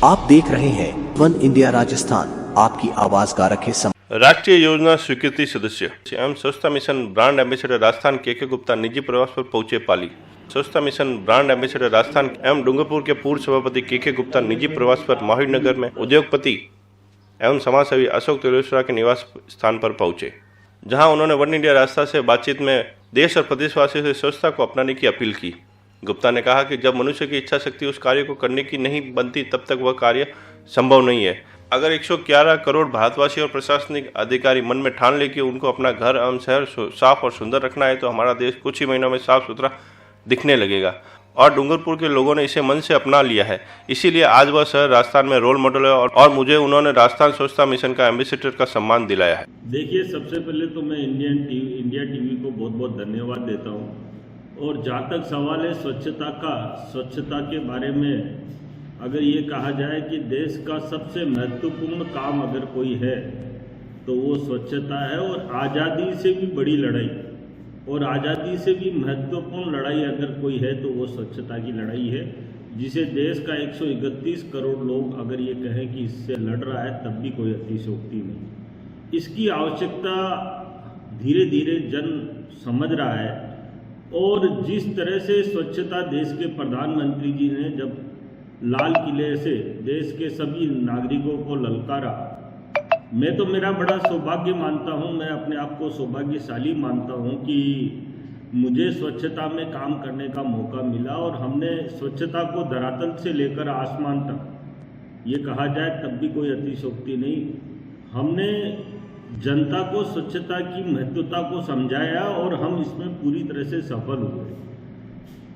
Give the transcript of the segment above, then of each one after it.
आप देख रहे हैं वन इंडिया राजस्थान, आपकी आवाज का रखे राष्ट्रीय योजना स्वीकृति सदस्य एवं स्वच्छता मिशन ब्रांड एम्बेसडर राजस्थान के गुप्ता निजी प्रवास पर पहुंचे पाली। स्वच्छता मिशन ब्रांड एम्बेसडर राजस्थान एवं डूंगरपुर के पूर्व सभापति के गुप्ता निजी प्रवास पर माहिर नगर में उद्योगपति एवं समाजसेवी अशोक तिलेश्वरा के निवास स्थान पर पहुंचे, जहां उन्होंने वन इंडिया राजस्थान से बातचीत में देश और प्रदेशवासियों से स्वच्छता को अपनाने की अपील की। गुप्ता ने कहा कि जब मनुष्य की इच्छा शक्ति उस कार्य को करने की नहीं बनती तब तक वह कार्य संभव नहीं है। अगर 111 करोड़ भारतवासी और प्रशासनिक अधिकारी मन में ठान ले कि उनको अपना घर एवं शहर साफ और सुंदर रखना है तो हमारा देश कुछ ही महीनों में साफ सुथरा दिखने लगेगा। और डूंगरपुर के लोगों ने इसे मन से अपना लिया है, इसीलिए आज वह शहर राजस्थान में रोल मॉडल है और मुझे उन्होंने राजस्थान स्वच्छता मिशन का एम्बेसडर का सम्मान दिलाया है। देखिए, सबसे पहले तो मैं इंडिया टीवी को बहुत बहुत धन्यवाद देता हूँ। और जहाँ तक सवाल है स्वच्छता के बारे में अगर ये कहा जाए कि देश का सबसे महत्वपूर्ण काम अगर कोई है तो वो स्वच्छता है। और आज़ादी से भी बड़ी लड़ाई और आज़ादी से भी महत्वपूर्ण लड़ाई अगर कोई है तो वो स्वच्छता की लड़ाई है, जिसे देश का 131 करोड़ लोग अगर ये कहें कि इससे लड़ रहा है तब भी कोई अतिशयोक्ति नहीं। इसकी आवश्यकता धीरे धीरे जन समझ रहा है। और जिस तरह से स्वच्छता देश के प्रधानमंत्री जी ने जब लाल किले से देश के सभी नागरिकों को ललकारा, मैं तो मेरा बड़ा सौभाग्य मानता हूं, मैं अपने आप को सौभाग्यशाली मानता हूं कि मुझे स्वच्छता में काम करने का मौका मिला। और हमने स्वच्छता को धरातल से लेकर आसमान तक ये कहा जाए तब भी कोई अतिशयोक्ति नहीं, हमने जनता को स्वच्छता की महत्वता को समझाया और हम इसमें पूरी तरह से सफल हुए।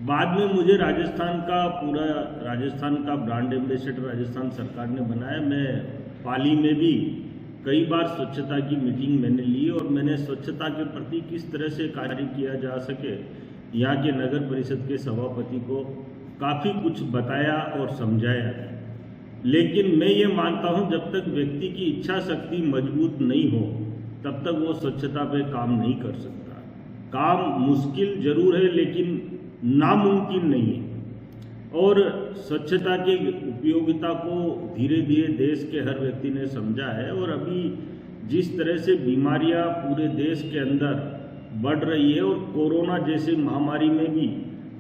बाद में मुझे राजस्थान का ब्रांड एम्बेसडर राजस्थान सरकार ने बनाया। मैं पाली में भी कई बार स्वच्छता की मीटिंग मैंने ली और मैंने स्वच्छता के प्रति किस तरह से कार्य किया जा सके यहाँ के नगर परिषद के सभापति को काफ़ी कुछ बताया और समझाया। लेकिन मैं ये मानता हूँ जब तक व्यक्ति की इच्छा शक्ति मजबूत नहीं हो तब तक वो स्वच्छता पे काम नहीं कर सकता। काम मुश्किल जरूर है लेकिन नामुमकिन नहीं है। और स्वच्छता की उपयोगिता को धीरे धीरे देश के हर व्यक्ति ने समझा है। और अभी जिस तरह से बीमारियां पूरे देश के अंदर बढ़ रही है और कोरोना जैसी महामारी में भी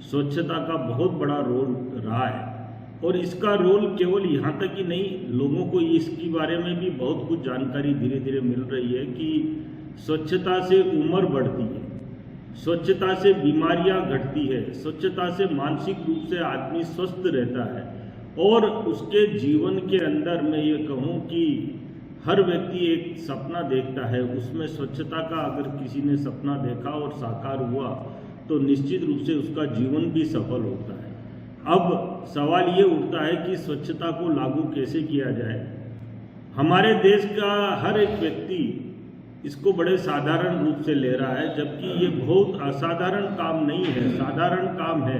स्वच्छता का बहुत बड़ा रोल रहा है। और इसका रोल केवल यहाँ तक ही नहीं, लोगों को इसके बारे में भी बहुत कुछ जानकारी धीरे धीरे मिल रही है कि स्वच्छता से उम्र बढ़ती है, स्वच्छता से बीमारियां घटती है, स्वच्छता से मानसिक रूप से आदमी स्वस्थ रहता है। और उसके जीवन के अंदर मैं ये कहूँ कि हर व्यक्ति एक सपना देखता है, उसमें स्वच्छता का अगर किसी ने सपना देखा और साकार हुआ तो निश्चित रूप से उसका जीवन भी सफल होता है। अब सवाल ये उठता है कि स्वच्छता को लागू कैसे किया जाए। हमारे देश का हर एक व्यक्ति इसको बड़े साधारण रूप से ले रहा है, जबकि ये बहुत असाधारण काम नहीं है, साधारण काम है।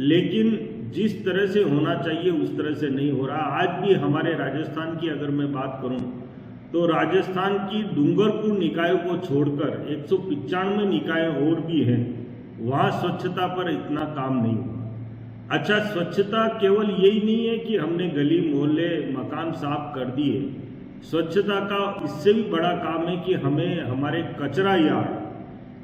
लेकिन जिस तरह से होना चाहिए उस तरह से नहीं हो रहा। आज भी हमारे राजस्थान की अगर मैं बात करूं तो राजस्थान की डूंगरपुर निकायों को छोड़कर 195 निकाय और भी हैं, वहाँ स्वच्छता पर इतना काम नहीं हुआ। अच्छा, स्वच्छता केवल यही नहीं है कि हमने गली मोहल्ले मकान साफ कर दिए। स्वच्छता का इससे भी बड़ा काम है कि हमें हमारे कचरा यार्ड,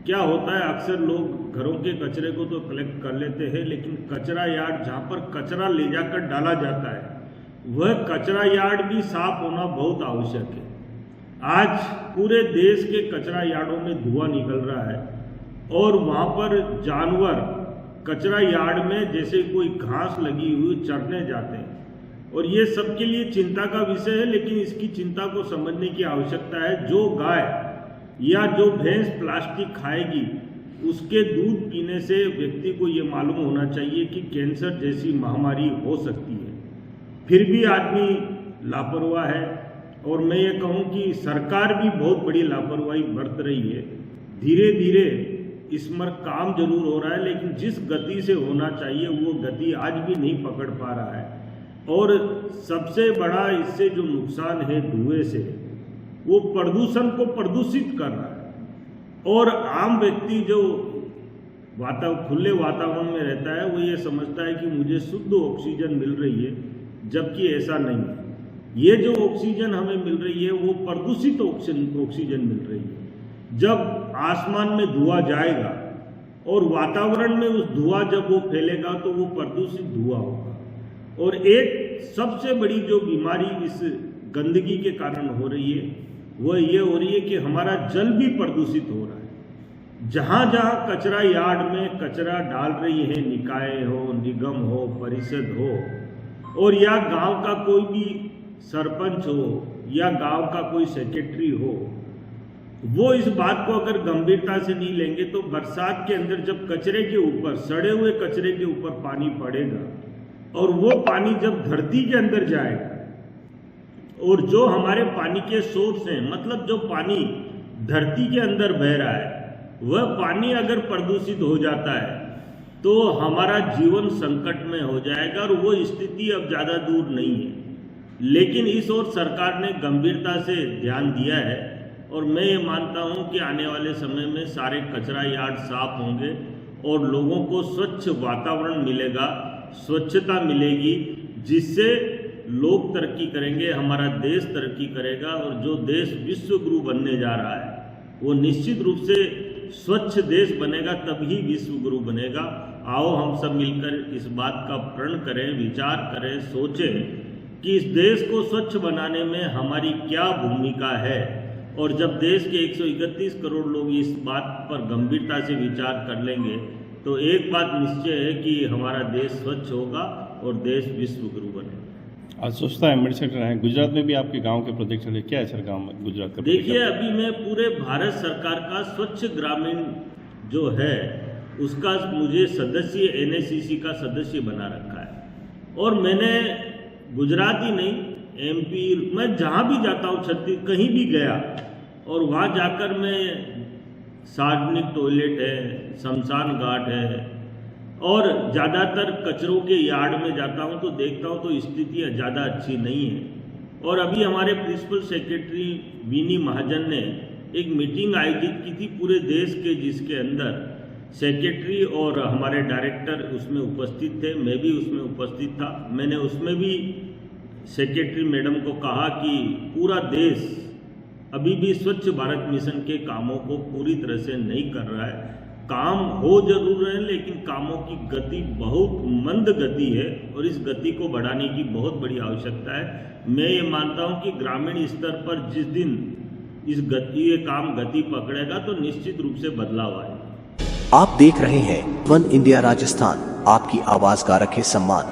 क्या होता है अक्सर लोग घरों के कचरे को तो कलेक्ट कर लेते हैं, लेकिन कचरा यार्ड जहाँ पर कचरा ले जाकर डाला जाता है वह कचरा यार्ड भी साफ होना बहुत आवश्यक है। आज पूरे देश के कचरा यार्डों में धुआं निकल रहा है और वहाँ पर जानवर कचरा यार्ड में जैसे कोई घास लगी हुई चरने जाते हैं। और ये सबके लिए चिंता का विषय है, लेकिन इसकी चिंता को समझने की आवश्यकता है। जो गाय या जो भैंस प्लास्टिक खाएगी उसके दूध पीने से व्यक्ति को ये मालूम होना चाहिए कि कैंसर जैसी महामारी हो सकती है, फिर भी आदमी लापरवाह है। और मैं ये कहूँ कि सरकार भी बहुत बड़ी लापरवाही बरत रही है। धीरे धीरे इस पर काम जरूर हो रहा है, लेकिन जिस गति से होना चाहिए वो गति आज भी नहीं पकड़ पा रहा है। और सबसे बड़ा इससे जो नुकसान है धुएं से, वो प्रदूषण को प्रदूषित कर रहा है। और आम व्यक्ति जो खुले वातावरण में रहता है वो ये समझता है कि मुझे शुद्ध ऑक्सीजन मिल रही है, जबकि ऐसा नहीं है। ये जो ऑक्सीजन हमें मिल रही है वो प्रदूषित ऑक्सीजन मिल रही है। जब आसमान में धुआं जाएगा और वातावरण में उस धुआं जब वो फैलेगा तो वो प्रदूषित धुआं होगा। और एक सबसे बड़ी जो बीमारी इस गंदगी के कारण हो रही है वह ये हो रही है कि हमारा जल भी प्रदूषित हो रहा है। जहाँ जहाँ कचरा यार्ड में कचरा डाल रही है, निकाय हो, निगम हो, परिषद हो, और या गांव का कोई भी सरपंच हो या गांव का कोई सेक्रेटरी हो, वो इस बात को अगर गंभीरता से नहीं लेंगे तो बरसात के अंदर जब कचरे के ऊपर, सड़े हुए कचरे के ऊपर पानी पड़ेगा और वो पानी जब धरती के अंदर जाएगा और जो हमारे पानी के सोर्स हैं, मतलब जो पानी धरती के अंदर बह रहा है, वह पानी अगर प्रदूषित हो जाता है तो हमारा जीवन संकट में हो जाएगा। और वो स्थिति अब ज़्यादा दूर नहीं है, लेकिन इस ओर सरकार ने गंभीरता से ध्यान दिया है। और मैं ये मानता हूँ कि आने वाले समय में सारे कचरा यार्ड साफ होंगे और लोगों को स्वच्छ वातावरण मिलेगा, स्वच्छता मिलेगी, जिससे लोग तरक्की करेंगे, हमारा देश तरक्की करेगा। और जो देश विश्व गुरु बनने जा रहा है वो निश्चित रूप से स्वच्छ देश बनेगा, तभी विश्व गुरु बनेगा। आओ हम सब मिलकर इस बात का प्रण करें, विचार करें, सोचें कि इस देश को स्वच्छ बनाने में हमारी क्या भूमिका है। और जब देश के 131 करोड़ लोग इस बात पर गंभीरता से विचार कर लेंगे तो एक बात निश्चय है कि हमारा देश स्वच्छ होगा और देश विश्व गुरु बनेगा। आज स्वच्छता एम्बेसडर हैं, गुजरात में भी आपके गांव के प्रोजेक्ट चले, क्या है सर गांव में गुजरात का? देखिए, अभी मैं पूरे भारत सरकार का स्वच्छ ग्रामीण जो है उसका मुझे सदस्य, NACC का सदस्य बना रखा है। और मैंने गुजरात ही नहीं, MP, मैं जहाँ भी जाता हूँ, छत्तीसगढ़ कहीं भी गया और वहाँ जाकर मैं सार्वजनिक टॉयलेट है, शमशान घाट है और ज़्यादातर कचरों के यार्ड में जाता हूँ तो देखता हूँ तो स्थिति ज़्यादा अच्छी नहीं है। और अभी हमारे प्रिंसिपल सेक्रेटरी विनी महाजन ने एक मीटिंग आयोजित की थी पूरे देश के, जिसके अंदर सेक्रेटरी और हमारे डायरेक्टर उसमें उपस्थित थे, मैं भी उसमें उपस्थित था। मैंने उसमें भी सेक्रेटरी मैडम को कहा कि पूरा देश अभी भी स्वच्छ भारत मिशन के कामों को पूरी तरह से नहीं कर रहा है। काम हो जरूर रहे हैं लेकिन कामों की गति बहुत मंद गति है और इस गति को बढ़ाने की बहुत बड़ी आवश्यकता है। मैं ये मानता हूं कि ग्रामीण स्तर पर जिस दिन ये काम गति पकड़ेगा तो निश्चित रूप से बदलाव आएगा। आप देख रहे हैं वन इंडिया राजस्थान, आपकी आवाज का रखे सम्मान।